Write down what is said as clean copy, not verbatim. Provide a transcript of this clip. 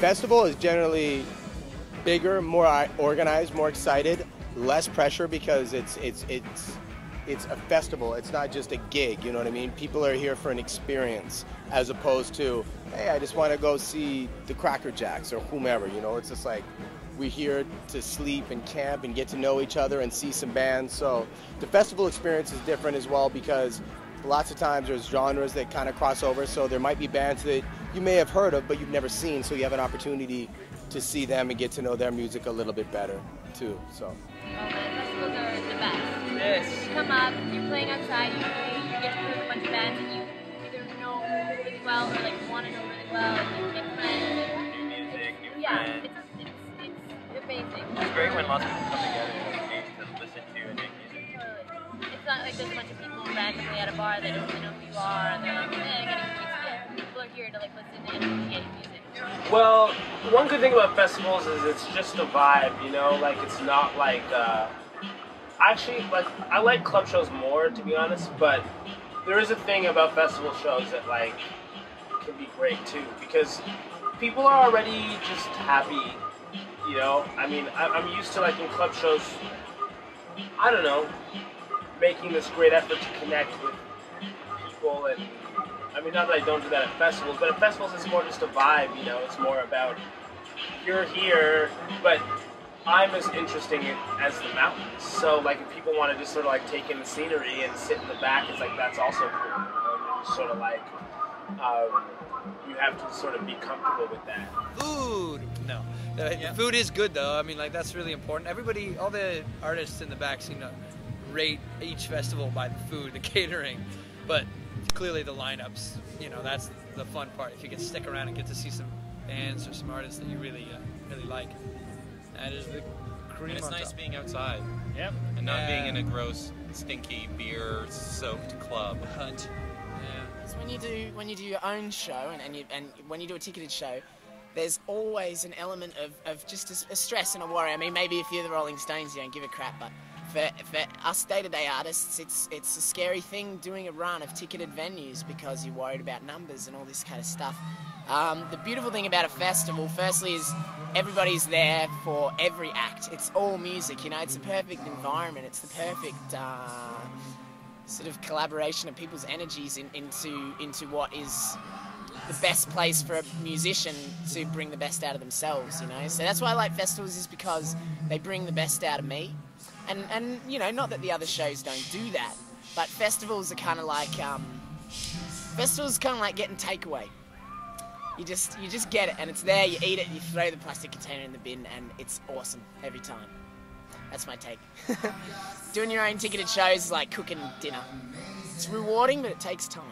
Festival is generally bigger, more organized, more excited, less pressure because it's a festival. It's not just a gig, you know what I mean? People are here for an experience as opposed to, hey, I just want to go see the Cracker Jacks or whomever, you know? It's just like we're here to sleep and camp and get to know each other and see some bands. So the festival experience is different as well because lots of times there's genres that kind of cross over, so there might be bands that you may have heard of but you've never seen, so you have an opportunity to see them and get to know their music a little bit better too. So. Oh, festivals are the best. Yes. You come up, you're playing outside, you get to play with a bunch of bands that you either know really well or like want to know really well, and you make friends. New music, new Yeah, friends. it's amazing. It's great when lots of people come together to listen to and make music. Totally. It's not like there's a bunch of people randomly at a bar that don't really know who you are, and they're like, I'm getting pizza. People are here to like listen and appreciate music. Well, one good thing about festivals is it's just a vibe, you know, like it's not like, actually, like, I like club shows more, to be honest, but there is a thing about festival shows that, like, can be great, too, because people are already just happy, you know, I mean, I'm used to, like, in club shows, I don't know, making this great effort to connect with people, and I mean, not that I don't do that at festivals, but at festivals it's more just a vibe, you know, it's more about, you're here, but I'm as interesting as the mountains, so like if people want to just sort of like take in the scenery and sit in the back, it's like that's also cool, you know, it's sort of like, you have to sort of be comfortable with that. Food! No. The food is good though, I mean like that's really important. Everybody, all the artists in the back seem to rate each festival by the food, the catering, but clearly the lineups, you know, that's the fun part. If you can stick around and get to see some bands or some artists that you really like, that is the cream. And it's on nice top. being outside. Yep. And not being in a gross, stinky, beer-soaked club. Hunt. Yeah. So when you do your own show and when you do a ticketed show, there's always an element of just a stress and a worry. I mean, maybe if you're the Rolling Stones, you don't give a crap, but for us day-to-day artists, it's a scary thing doing a run of ticketed venues because you're worried about numbers and all this kind of stuff. The beautiful thing about a festival, firstly, is everybody's there for every act. It's all music, you know, it's the perfect environment, it's the perfect sort of collaboration of people's energies into what is the best place for a musician to bring the best out of themselves, you know. So that's why I like festivals, is because they bring the best out of me. And you know, not that the other shows don't do that, but festivals are kind of like getting takeaway. You just get it, and it's there. You eat it, you throw the plastic container in the bin, and it's awesome every time. That's my take. Doing your own ticketed shows is like cooking dinner. It's rewarding, but it takes time.